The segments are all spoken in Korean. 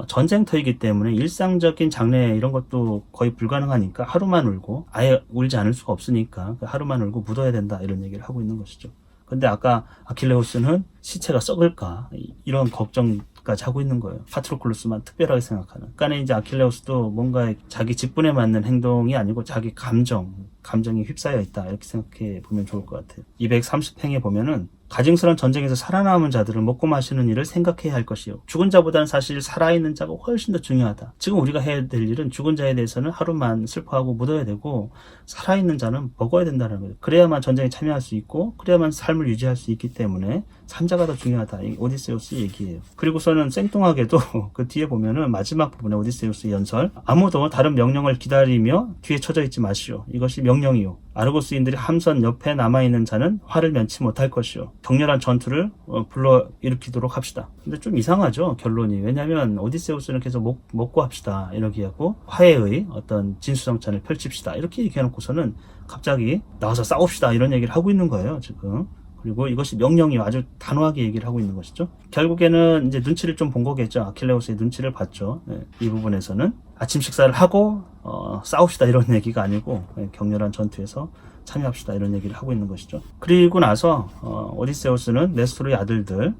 전쟁터이기 때문에 일상적인 장례 이런 것도 거의 불가능하니까 하루만 울고 아예 울지 않을 수가 없으니까 하루만 울고 묻어야 된다 이런 얘기를 하고 있는 것이죠. 근데 아까 아킬레우스는 시체가 썩을까 이런 걱정까지 하고 있는 거예요. 파트로클루스만 특별하게 생각하는. 그러니까 이제 아킬레우스도 뭔가 자기 직분에 맞는 행동이 아니고 자기 감정이 휩싸여 있다 이렇게 생각해 보면 좋을 것 같아요. 230행에 보면은 가증스러운 전쟁에서 살아남은 자들은 먹고 마시는 일을 생각해야 할 것이요. 죽은 자보다는 사실 살아있는 자가 훨씬 더 중요하다. 지금 우리가 해야 될 일은 죽은 자에 대해서는 하루만 슬퍼하고 묻어야 되고 살아있는 자는 먹어야 된다는 거예요. 그래야만 전쟁에 참여할 수 있고 그래야만 삶을 유지할 수 있기 때문에 산자가 더 중요하다. 이 오디세우스 얘기예요. 그리고서는 생뚱하게도 그 뒤에 보면은 마지막 부분에 오디세우스의 연설 아무도 다른 명령을 기다리며 뒤에 처져 있지 마시오. 이것이 명령이요. 아르고스인들이 함선 옆에 남아있는 자는 화를 면치 못할 것이요. 격렬한 전투를 불러일으키도록 합시다. 근데 좀 이상하죠 결론이. 왜냐하면 오디세우스는 계속 먹고 합시다 이렇게 하고 화해의 어떤 진수성찬을 펼칩시다 이렇게 얘기해놓고서는 갑자기 나와서 싸웁시다 이런 얘기를 하고 있는 거예요 지금. 그리고 이것이 명령이요. 아주 단호하게 얘기를 하고 있는 것이죠. 결국에는 이제 눈치를 좀 본 거겠죠. 아킬레우스의 눈치를 봤죠. 이 부분에서는 아침 식사를 하고 싸웁시다 이런 얘기가 아니고 격렬한 전투에서 참여합시다 이런 얘기를 하고 있는 것이죠. 그리고 나서 오디세우스는 네스토르의 아들들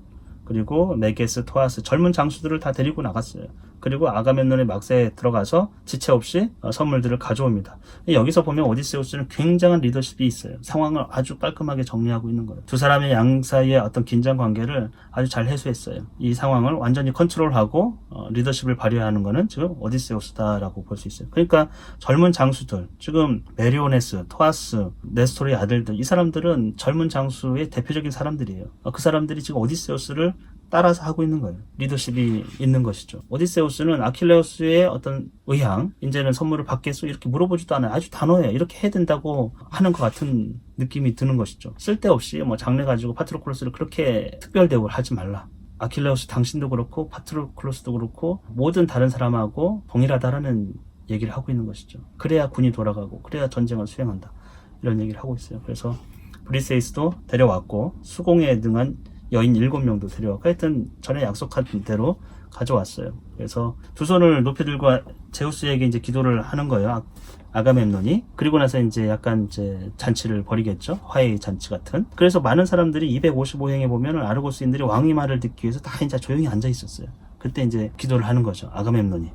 그리고 메게스, 토아스 젊은 장수들을 다 데리고 나갔어요. 그리고 아가멤논의 막세에 들어가서 지체 없이 선물들을 가져옵니다. 여기서 보면 오디세우스는 굉장한 리더십이 있어요. 상황을 아주 깔끔하게 정리하고 있는 거예요. 두 사람의 양 사이의 어떤 긴장 관계를 아주 잘 해소했어요. 이 상황을 완전히 컨트롤하고 리더십을 발휘하는 거는 지금 오디세우스다라고 볼 수 있어요. 그러니까 젊은 장수들, 지금 메리오네스, 토아스, 네스토르의 아들들, 이 사람들은 젊은 장수의 대표적인 사람들이에요. 그 사람들이 지금 오디세우스를 따라서 하고 있는 거예요. 리더십이 있는 것이죠. 오디세우스는 아킬레우스의 어떤 의향, 이제는 선물을 받겠소 이렇게 물어보지도 않아요. 아주 단호해요. 이렇게 해야 된다고 하는 것 같은 느낌이 드는 것이죠. 쓸데없이 뭐 장래 가지고 파트로클로스를 그렇게 특별 대우를 하지 말라. 아킬레우스 당신도 그렇고 파트로클로스도 그렇고 모든 다른 사람하고 동일하다라는 얘기를 하고 있는 것이죠. 그래야 군이 돌아가고 그래야 전쟁을 수행한다. 이런 얘기를 하고 있어요. 그래서 브리세이스도 데려왔고 수공에 능한 여인 7명도 데려왔고 하여튼 전에 약속한 대로 가져왔어요. 그래서 두 손을 높이 들고 제우스에게 이제 기도를 하는 거예요. 아가멤논이. 그리고 나서 이제 약간 이제 잔치를 벌이겠죠. 화해 잔치 같은. 그래서 많은 사람들이 255행에 보면은 아르고스인들이 왕의 말을 듣기 위해서 다 이제 조용히 앉아 있었어요. 그때 이제 기도를 하는 거죠. 아가멤논이.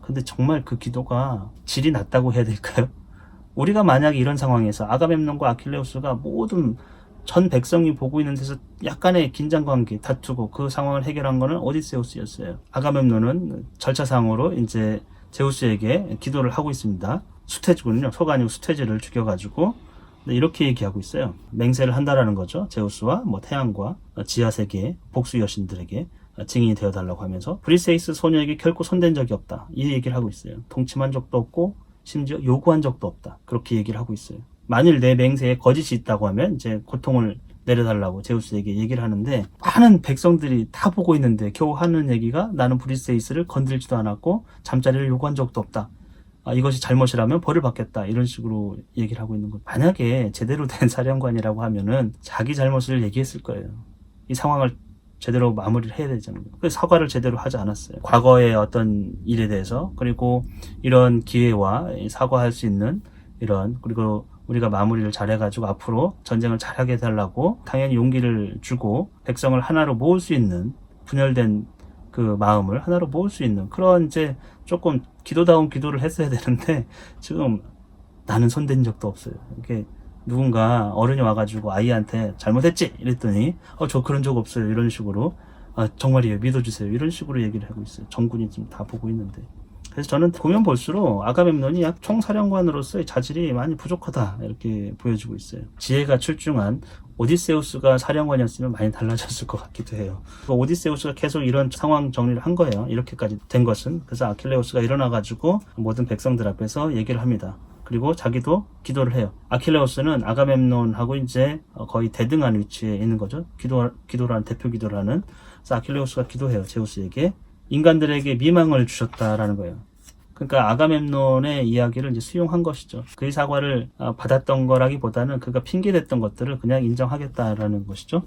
근데 정말 그 기도가 질이 낮다고 해야 될까요? 우리가 만약에 이런 상황에서 아가멤논과 아킬레우스가 모든 전 백성이 보고 있는 데서 약간의 긴장관계 다투고 그 상황을 해결한 거는 오디세우스였어요. 아가멤논은 절차상으로 이제 제우스에게 기도를 하고 있습니다. 수태지군요. 소가 아니고 수태지를 죽여가지고 이렇게 얘기하고 있어요. 맹세를 한다라는 거죠. 제우스와 뭐 태양과 지하세계 복수 여신들에게 증인이 되어달라고 하면서 브리세이스 소녀에게 결코 손댄 적이 없다. 이 얘기를 하고 있어요. 동침한 적도 없고 심지어 요구한 적도 없다. 그렇게 얘기를 하고 있어요. 만일 내 맹세에 거짓이 있다고 하면 이제 고통을 내려달라고 제우스에게 얘기를 하는데 많은 백성들이 다 보고 있는데 겨우 하는 얘기가 나는 브리세이스를 건들지도 않았고 잠자리를 요구한 적도 없다. 이것이 잘못이라면 벌을 받겠다. 이런 식으로 얘기를 하고 있는 거예요. 만약에 제대로 된 사령관이라고 하면은 자기 잘못을 얘기했을 거예요. 이 상황을 제대로 마무리를 해야 되잖아요. 그래서 사과를 제대로 하지 않았어요. 과거의 어떤 일에 대해서 그리고 이런 기회와 사과할 수 있는 이런 그리고 우리가 마무리를 잘해가지고 앞으로 전쟁을 잘하게 해달라고 당연히 용기를 주고 백성을 하나로 모을 수 있는 분열된 그 마음을 하나로 모을 수 있는 그런 이제 조금 기도다운 기도를 했어야 되는데 지금 나는 손댄 적도 없어요. 이렇게 누군가 어른이 와가지고 아이한테 잘못했지 이랬더니 저 그런 적 없어요 이런 식으로 정말이에요 믿어주세요 이런 식으로 얘기를 하고 있어요. 전군이 지금 다 보고 있는데. 그래서 저는 보면 볼수록 아가멤논이 총사령관으로서의 자질이 많이 부족하다 이렇게 보여지고 있어요. 지혜가 출중한 오디세우스가 사령관이었으면 많이 달라졌을 것 같기도 해요. 오디세우스가 계속 이런 상황 정리를 한 거예요. 이렇게까지 된 것은. 그래서 아킬레우스가 일어나가지고 모든 백성들 앞에서 얘기를 합니다. 그리고 자기도 기도를 해요. 아킬레우스는 아가멤논하고 이제 거의 대등한 위치에 있는 거죠. 기도라는 대표 기도를 하는. 그래서 아킬레우스가 기도해요. 제우스에게. 인간들에게 미망을 주셨다라는 거예요. 그러니까 아가멤논의 이야기를 이제 수용한 것이죠. 그의 사과를 받았던 거라기보다는 그가 핑계댔던 것들을 그냥 인정하겠다라는 것이죠.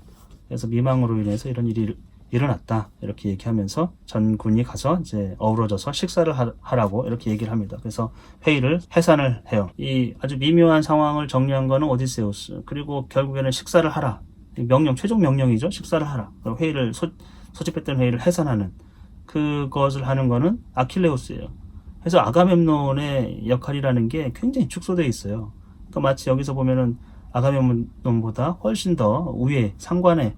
그래서 미망으로 인해서 이런 일이 일어났다 이렇게 얘기하면서 전군이 가서 이제 어우러져서 식사를 하라고 이렇게 얘기를 합니다. 그래서 회의를 해산을 해요. 이 아주 미묘한 상황을 정리한 거는 오디세우스. 그리고 결국에는 식사를 하라. 명령, 최종 명령이죠. 식사를 하라. 회의를 소집했던 회의를 해산하는 그것을 하는 거는 아킬레우스예요. 그래서 아가멤논의 역할이라는 게 굉장히 축소되어 있어요. 그러니까 마치 여기서 보면은 아가멤논보다 훨씬 더 위에 상관에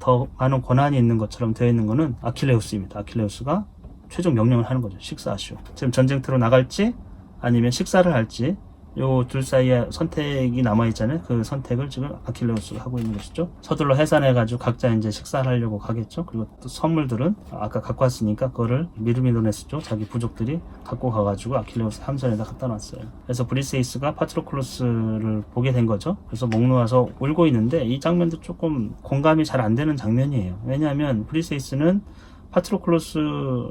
더 많은 권한이 있는 것처럼 되어 있는 것은 아킬레우스입니다. 아킬레우스가 최종 명령을 하는 거죠. 식사하시오. 지금 전쟁터로 나갈지 아니면 식사를 할지 요 둘 사이에 선택이 남아있잖아요. 그 선택을 지금 아킬레우스가 하고 있는 것이죠. 서둘러 해산해가지고 각자 이제 식사를 하려고 가겠죠. 그리고 또 선물들은 아까 갖고 왔으니까 그거를 미르미도네스죠. 자기 부족들이 갖고 가가지고 아킬레우스 함선에다 갖다 놨어요. 그래서 브리세이스가 파트로클로스를 보게 된 거죠. 그래서 목 놓아서 울고 있는데 이 장면도 조금 공감이 잘 안 되는 장면이에요. 왜냐하면 브리세이스는 파트로클로스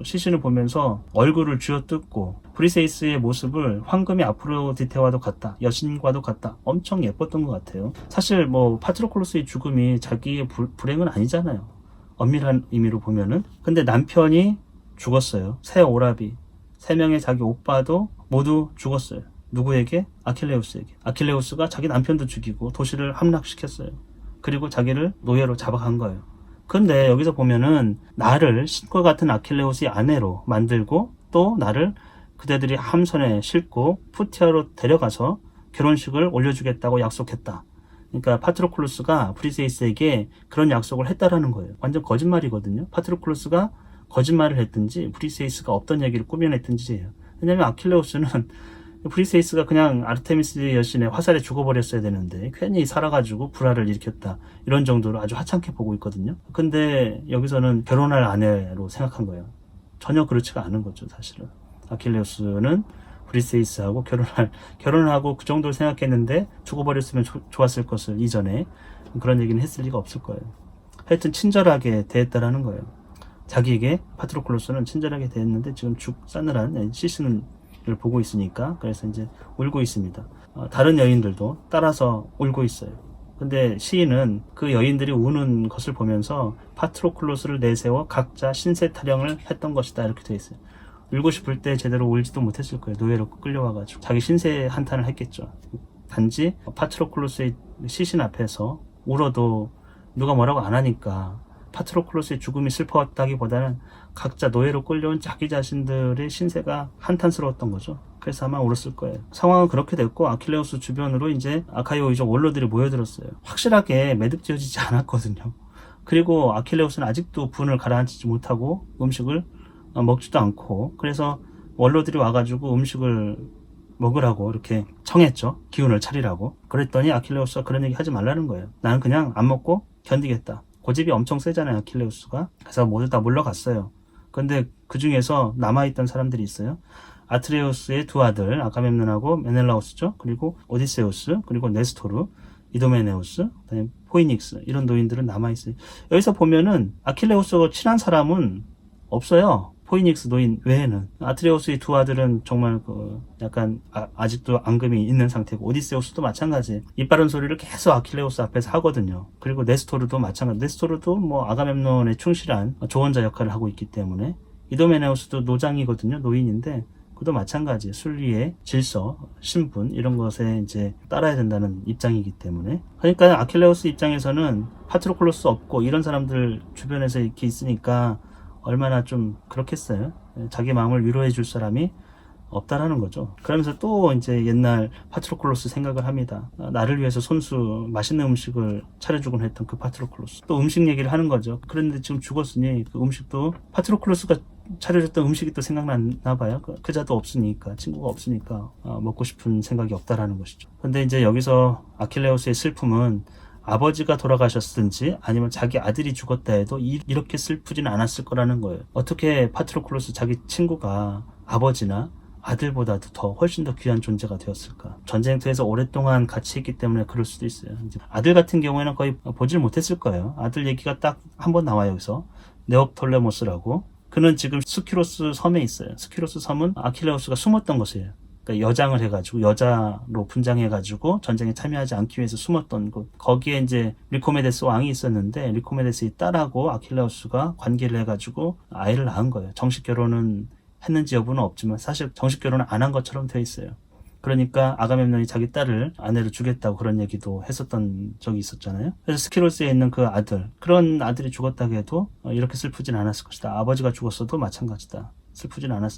시신을 보면서 얼굴을 쥐어뜯고 브리세이스의 모습을 황금이 아프로디테와도 같다, 여신과도 같다, 엄청 예뻤던 것 같아요. 사실 뭐 파트로클로스의 죽음이 자기의 불행은 아니잖아요. 엄밀한 의미로 보면은. 근데 남편이 죽었어요. 새 오라비, 3명의 자기 오빠도 모두 죽었어요. 누구에게? 아킬레우스에게. 아킬레우스가 자기 남편도 죽이고 도시를 함락시켰어요. 그리고 자기를 노예로 잡아간 거예요. 근데 여기서 보면은 나를 신과 같은 아킬레우스의 아내로 만들고 또 나를 그대들이 함선에 싣고 푸티아로 데려가서 결혼식을 올려주겠다고 약속했다. 그러니까 파트로클루스가 브리세이스에게 그런 약속을 했다라는 거예요. 완전 거짓말이거든요. 파트로클루스가 거짓말을 했든지 브리세이스가 없던 얘기를 꾸며냈든지예요. 왜냐면 아킬레우스는 브리세이스가 그냥 아르테미스 여신의 화살에 죽어버렸어야 되는데 괜히 살아가지고 불화를 일으켰다. 이런 정도로 아주 하찮게 보고 있거든요. 근데 여기서는 결혼할 아내로 생각한 거예요. 전혀 그렇지가 않은 거죠, 사실은. 아킬레우스는 브리세이스하고 결혼하고 그 정도로 생각했는데 죽어버렸으면 좋았을 것을 이전에 그런 얘기는 했을 리가 없을 거예요. 하여튼 친절하게 대했다라는 거예요. 자기에게 파트로클로스는 친절하게 대했는데 지금 싸늘한 시신을 보고 있으니까 그래서 이제 울고 있습니다. 다른 여인들도 따라서 울고 있어요. 근데 시인은 그 여인들이 우는 것을 보면서 파트로클로스를 내세워 각자 신세 타령을 했던 것이다 이렇게 되어 있어요. 울고 싶을 때 제대로 울지도 못했을 거예요. 노예로 끌려와가지고 자기 신세 한탄을 했겠죠. 단지 파트로클로스의 시신 앞에서 울어도 누가 뭐라고 안 하니까 파트로클로스의 죽음이 슬퍼왔다기보다는 각자 노예로 끌려온 자기 자신들의 신세가 한탄스러웠던 거죠. 그래서 아마 울었을 거예요. 상황은 그렇게 됐고 아킬레우스 주변으로 이제 아카이오이족 원로들이 모여들었어요. 확실하게 매듭지어지지 않았거든요. 그리고 아킬레우스는 아직도 분을 가라앉히지 못하고 음식을 먹지도 않고 그래서 원로들이 와가지고 음식을 먹으라고 이렇게 청했죠. 기운을 차리라고. 그랬더니 아킬레우스가 그런 얘기 하지 말라는 거예요. 나는 그냥 안 먹고 견디겠다. 고집이 엄청 세잖아요, 아킬레우스가. 그래서 모두 다 물러갔어요. 근데 그 중에서 남아있던 사람들이 있어요. 아트레우스의 두 아들, 아가멤논하고 메넬라우스죠. 그리고 오디세우스, 그리고 네스토르, 이도메네우스, 그다음에 포이닉스 이런 노인들은 남아있어요. 여기서 보면은 아킬레우스가 친한 사람은 없어요. 포이닉스 노인 외에는. 아트레우스의 두 아들은 정말 약간 아직도 앙금이 있는 상태고 오디세우스도 마찬가지예요. 이빠른 소리를 계속 아킬레우스 앞에서 하거든요. 그리고 네스토르도 마찬가지. 네스토르도 뭐 아가멤논에 충실한 조언자 역할을 하고 있기 때문에 이도메네우스도 노장이거든요. 노인인데 그도 마찬가지예요. 순리의 질서, 신분 이런 것에 이제 따라야 된다는 입장이기 때문에. 그러니까 아킬레우스 입장에서는 파트로클로스 없고 이런 사람들 주변에서 이렇게 있으니까 얼마나 좀 그렇겠어요. 자기 마음을 위로해 줄 사람이 없다라는 거죠. 그러면서 또 이제 옛날 파트로클로스 생각을 합니다. 나를 위해서 손수 맛있는 음식을 차려주곤 했던 그 파트로클로스. 또 음식 얘기를 하는 거죠. 그런데 지금 죽었으니 그 음식도 파트로클로스가 차려줬던 음식이 또 생각나나 봐요. 그자도 없으니까, 친구가 없으니까 먹고 싶은 생각이 없다라는 것이죠. 근데 이제 여기서 아킬레우스의 슬픔은 아버지가 돌아가셨든지 아니면 자기 아들이 죽었다 해도 이렇게 슬프진 않았을 거라는 거예요. 어떻게 파트로클로스 자기 친구가 아버지나 아들보다도 더 훨씬 더 귀한 존재가 되었을까? 전쟁터에서 오랫동안 같이 있기 때문에 그럴 수도 있어요. 이제 아들 같은 경우에는 거의 보질 못했을 거예요. 아들 얘기가 딱 한 번 나와요. 여기서 네옵톨레모스라고. 그는 지금 스키로스 섬에 있어요. 스키로스 섬은 아킬레우스가 숨었던 곳이에요. 그러니까 여장을 해가지고 여자로 분장해가지고 전쟁에 참여하지 않기 위해서 숨었던 곳. 거기에 이제 리코메데스 왕이 있었는데 리코메데스의 딸하고 아킬레우스가 관계를 해가지고 아이를 낳은 거예요. 정식 결혼은 했는지 여부는 없지만 사실 정식 결혼을 안 한 것처럼 돼 있어요. 그러니까 아가멤논이 자기 딸을 아내로 주겠다고 그런 얘기도 했었던 적이 있었잖아요. 그래서 스키로스에 있는 그 아들, 그런 아들이 죽었다고 해도 이렇게 슬프진 않았을 것이다. 아버지가 죽었어도 마찬가지다.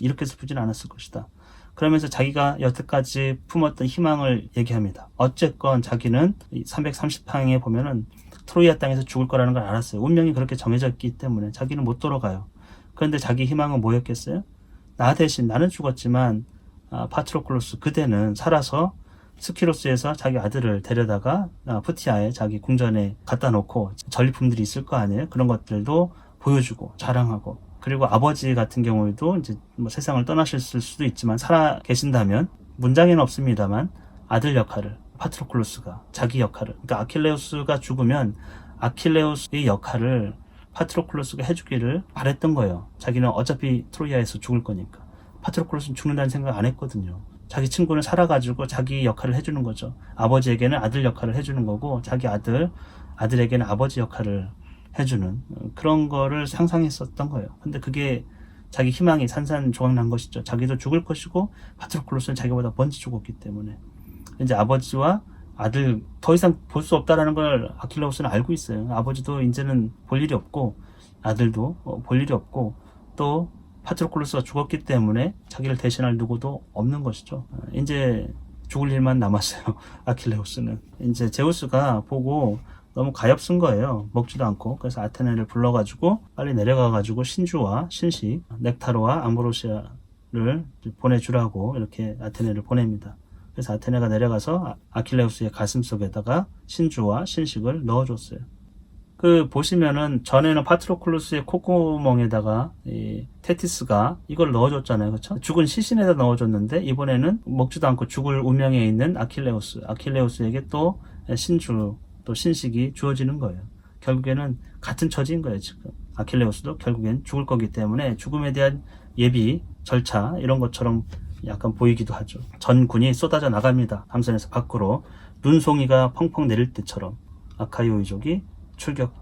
이렇게 슬프진 않았을 것이다. 그러면서 자기가 여태까지 품었던 희망을 얘기합니다. 어쨌건 자기는 330항에 보면은 트로이아 땅에서 죽을 거라는 걸 알았어요. 운명이 그렇게 정해져 있기 때문에 자기는 못 돌아가요. 그런데 자기 희망은 뭐였겠어요? 나 대신 나는 죽었지만 파트로클로스 그대는 살아서 스키로스에서 자기 아들을 데려다가 푸티아에 자기 궁전에 갖다 놓고 전리품들이 있을 거 아니에요. 그런 것들도 보여주고 자랑하고, 그리고 아버지 같은 경우에도 이제 뭐 세상을 떠나실 수도 있지만 살아 계신다면, 문장에는 없습니다만 아들 역할을 파트로클로스가 자기 역할을, 그러니까 아킬레우스가 죽으면 아킬레우스의 역할을 파트로클로스가 해주기를 바랬던 거예요. 자기는 어차피 트로이아에서 죽을 거니까. 파트로클로스는 죽는다는 생각 안 했거든요. 자기 친구는 살아가지고 자기 역할을 해주는 거죠. 아버지에게는 아들 역할을 해주는 거고, 자기 아들에게는 아버지 역할을 해주는 그런 거를 상상했었던 거예요. 근데 그게 자기 희망이 산산조각난 것이죠. 자기도 죽을 것이고 파트로클로스는 자기보다 먼저 죽었기 때문에 이제 아버지와 아들 더 이상 볼 수 없다라는 걸 아킬레우스는 알고 있어요. 아버지도 이제는 볼 일이 없고 아들도 볼 일이 없고 또 파트로클로스가 죽었기 때문에 자기를 대신할 누구도 없는 것이죠. 이제 죽을 일만 남았어요. 아킬레우스는. 이제 제우스가 보고 너무 가엾은 거예요. 먹지도 않고. 그래서 아테네를 불러가지고 빨리 내려가가지고 신주와 신식, 넥타로와 암브로시아를 보내주라고 이렇게 아테네를 보냅니다. 그래서 아테네가 내려가서 아킬레우스의 가슴 속에다가 신주와 신식을 넣어줬어요. 그 보시면은 전에는 파트로클로스의 콧구멍에다가 이 테티스가 이걸 넣어줬잖아요. 그렇죠? 죽은 시신에다 넣어줬는데 이번에는 먹지도 않고 죽을 운명에 있는 아킬레우스에게 또 신주 또 신식이 주어지는 거예요. 결국에는 같은 처지인 거예요. 지금 아킬레우스도 결국엔 죽을 거기 때문에 죽음에 대한 예비 절차 이런 것처럼 약간 보이기도 하죠. 전군이 쏟아져 나갑니다. 함선에서 밖으로 눈송이가 펑펑 내릴 때처럼 아카이오이족이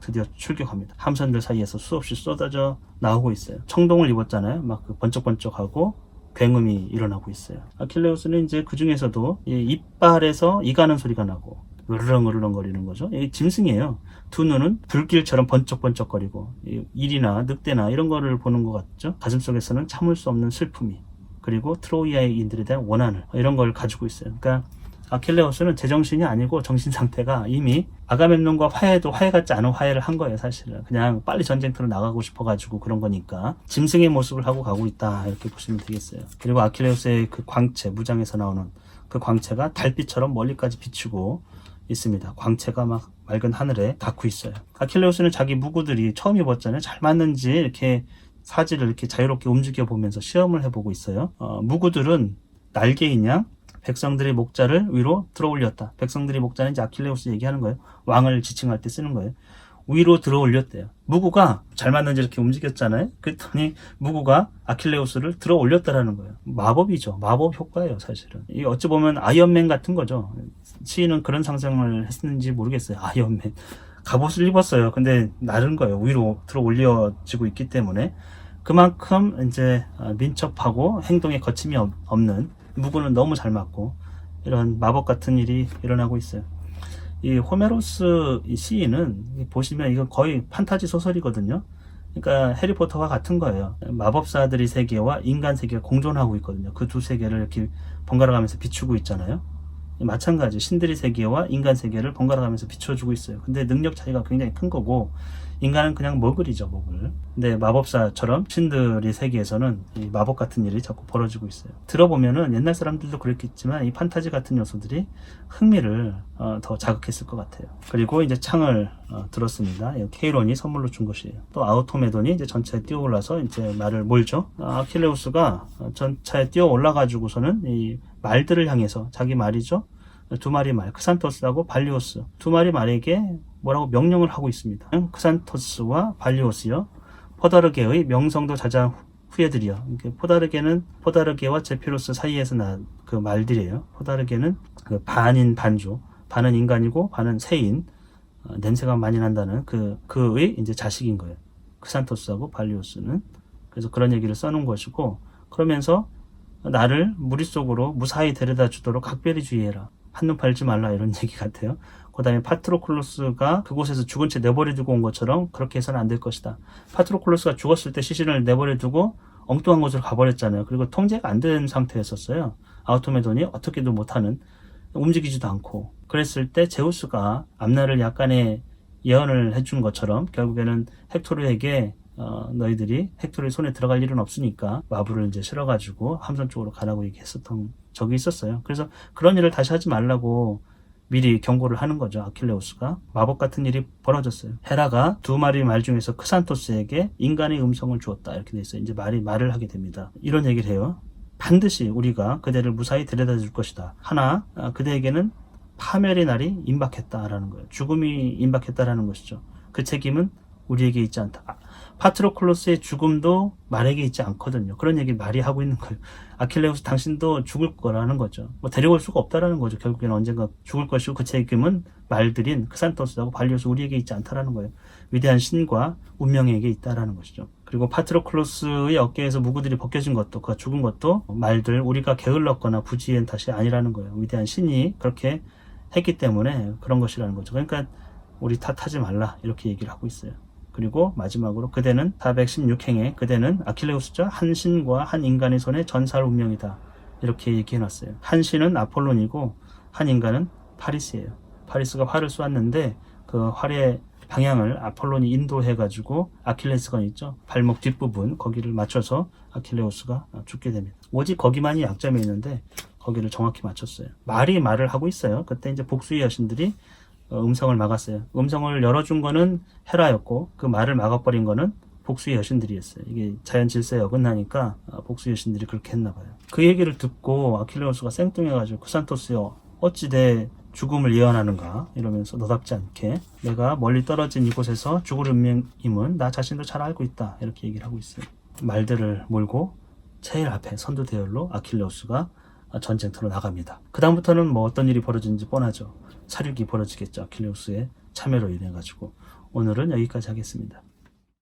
드디어 출격합니다. 함선들 사이에서 수없이 쏟아져 나오고 있어요. 청동을 입었잖아요. 막 번쩍번쩍하고 굉음이 일어나고 있어요. 아킬레우스는 이제 그 중에서도 이빨에서 이가는 소리가 나고 으르렁으르렁 거리는 거죠. 이 짐승이에요. 두 눈은 불길처럼 번쩍번쩍거리고 일이나 늑대나 이런 거를 보는 것 같죠. 가슴속에서는 참을 수 없는 슬픔이, 그리고 트로이아인들에 대한 원한을, 이런 걸 가지고 있어요. 그러니까 아킬레우스는 제정신이 아니고 정신 상태가 이미 아가멤논과 화해도 화해 같지 않은 화해를 한 거예요. 사실은 그냥 빨리 전쟁터로 나가고 싶어가지고 그런 거니까 짐승의 모습을 하고 가고 있다, 이렇게 보시면 되겠어요. 그리고 아킬레우스의 그 광채, 무장에서 나오는 그 광채가 달빛처럼 멀리까지 비추고 있습니다. 광채가 막 맑은 하늘에 닿고 있어요. 아킬레우스는 자기 무구들이 처음 입었잖아요. 잘 맞는지 이렇게 사지를 이렇게 자유롭게 움직여 보면서 시험을 해보고 있어요. 무구들은 날개인 양 백성들의 목자를 위로 들어 올렸다. 백성들의 목자는 이제 아킬레우스 얘기하는 거예요. 왕을 지칭할 때 쓰는 거예요. 위로 들어 올렸대요. 무구가 잘 맞는지 이렇게 움직였잖아요. 그랬더니 무구가 아킬레우스를 들어 올렸다라는 거예요. 마법이죠. 마법 효과예요, 사실은. 이 어찌 보면 아이언맨 같은 거죠. 시인은 그런 상상을 했는지 모르겠어요. 아이언맨. 갑옷을 입었어요. 근데 나른 거예요. 위로 들어 올려지고 있기 때문에. 그만큼 이제 민첩하고 행동에 거침이 없는, 무구는 너무 잘 맞고, 이런 마법 같은 일이 일어나고 있어요. 이 호메로스 시인은 보시면 이건 거의 판타지 소설이거든요. 그러니까 해리포터와 같은 거예요. 마법사들의 세계와 인간 세계가 공존하고 있거든요. 그 두 세계를 이렇게 번갈아 가면서 비추고 있잖아요. 마찬가지 신들의 세계와 인간 세계를 번갈아 가면서 비춰주고 있어요. 근데 능력 차이가 굉장히 큰 거고, 인간은 그냥 머글이죠, 머글. 근데 마법사처럼 신들의 세계에서는 이 마법 같은 일이 자꾸 벌어지고 있어요. 들어보면은 옛날 사람들도 그랬겠지만 이 판타지 같은 요소들이 흥미를 더 자극했을 것 같아요. 그리고 이제 창을 들었습니다. 케이론이 선물로 준 것이에요. 또 아우토메돈이 이제 전차에 뛰어 올라서 이제 말을 몰죠. 아킬레우스가 전차에 뛰어 올라가지고서는 이 말들을 향해서 자기 말이죠. 두 마리 말, 크산토스하고 발리오스 두 마리 말에게 뭐라고 명령을 하고 있습니다. 크산토스와 발리오스여, 포다르게의 명성도 자자 후예들이요. 포다르게와 제피로스 사이에서 난 그 말들이에요. 포다르게는 그 반인 반조, 반은 인간이고 반은 새인, 냄새가 많이 난다는 그의 이제 자식인 거예요. 크산토스하고 발리오스는. 그래서 그런 얘기를 써놓은 것이고, 그러면서 나를 무리 속으로 무사히 데려다 주도록 각별히 주의해라. 한눈 팔지 말라, 이런 얘기 같아요. 그 다음에 파트로클로스가 그곳에서 죽은 채 내버려두고 온 것처럼 그렇게 해서는 안 될 것이다. 파트로클로스가 죽었을 때 시신을 내버려두고 엉뚱한 곳으로 가버렸잖아요. 그리고 통제가 안 된 상태였었어요. 아우토메돈이 어떻게도 못하는, 움직이지도 않고. 그랬을 때 제우스가 앞날을 약간의 예언을 해준 것처럼 결국에는 헥토르에게 너희들이 헥토르의 손에 들어갈 일은 없으니까 마부를 이제 실어가지고 함선 쪽으로 가라고 얘기했었던 적이 있었어요. 그래서 그런 일을 다시 하지 말라고 미리 경고를 하는 거죠. 아킬레우스가. 마법 같은 일이 벌어졌어요. 헤라가 두 마리 말 중에서 크산토스에게 인간의 음성을 주었다, 이렇게 돼 있어요. 이제 말을 하게 됩니다. 이런 얘기를 해요. 반드시 우리가 그대를 무사히 데려다 줄 것이다. 하나, 그대에게는 파멸의 날이 임박했다라는 거예요. 죽음이 임박했다라는 것이죠. 그 책임은 우리에게 있지 않다. 파트로클로스의 죽음도 말에게 있지 않거든요. 그런 얘기를 말이 하고 있는 거예요. 아킬레우스, 당신도 죽을 거라는 거죠. 뭐 데려올 수가 없다라는 거죠. 결국에는 언젠가 죽을 것이고 그 책임은 말들인 크산토스하고 발리오스, 우리에게 있지 않다라는 거예요. 위대한 신과 운명에게 있다라는 것이죠. 그리고 파트로클로스의 어깨에서 무구들이 벗겨진 것도, 그가 죽은 것도 말들, 우리가 게을렀거나 부지한 탓이 아니라는 거예요. 위대한 신이 그렇게 했기 때문에 그런 것이라는 거죠. 그러니까 우리 탓하지 말라, 이렇게 얘기를 하고 있어요. 그리고 마지막으로 그대는 416행에 그대는 아킬레우스죠. 한 신과 한 인간의 손에 전사할 운명이다, 이렇게 얘기해놨어요. 한 신은 아폴론이고 한 인간은 파리스예요. 파리스가 활을 쏘았는데 그 활의 방향을 아폴론이 인도해가지고 아킬레스건 있죠. 발목 뒷부분, 거기를 맞춰서 아킬레우스가 죽게 됩니다. 오직 거기만이 약점이 있는데 거기를 정확히 맞췄어요. 말이 말을 하고 있어요. 그때 이제 복수의 여신들이 음성을 막았어요. 음성을 열어준 거는 헤라였고 그 말을 막아버린 거는 복수의 여신들이었어요. 이게 자연 질서에 어긋나니까 복수의 여신들이 그렇게 했나 봐요. 그 얘기를 듣고 아킬레우스가 생뚱해가지고 크산토스여, 어찌 내 죽음을 예언하는가, 이러면서 너답지 않게 내가 멀리 떨어진 이곳에서 죽을 운명임은 나 자신도 잘 알고 있다, 이렇게 얘기를 하고 있어요. 말들을 몰고 제일 앞에 선두 대열로 아킬레우스가 전쟁터로 나갑니다. 그 다음부터는 뭐 어떤 일이 벌어지는지 뻔하죠. 사륙이 벌어지겠죠. 아킬레우스의 참여로 인해 가지고. 오늘은 여기까지 하겠습니다.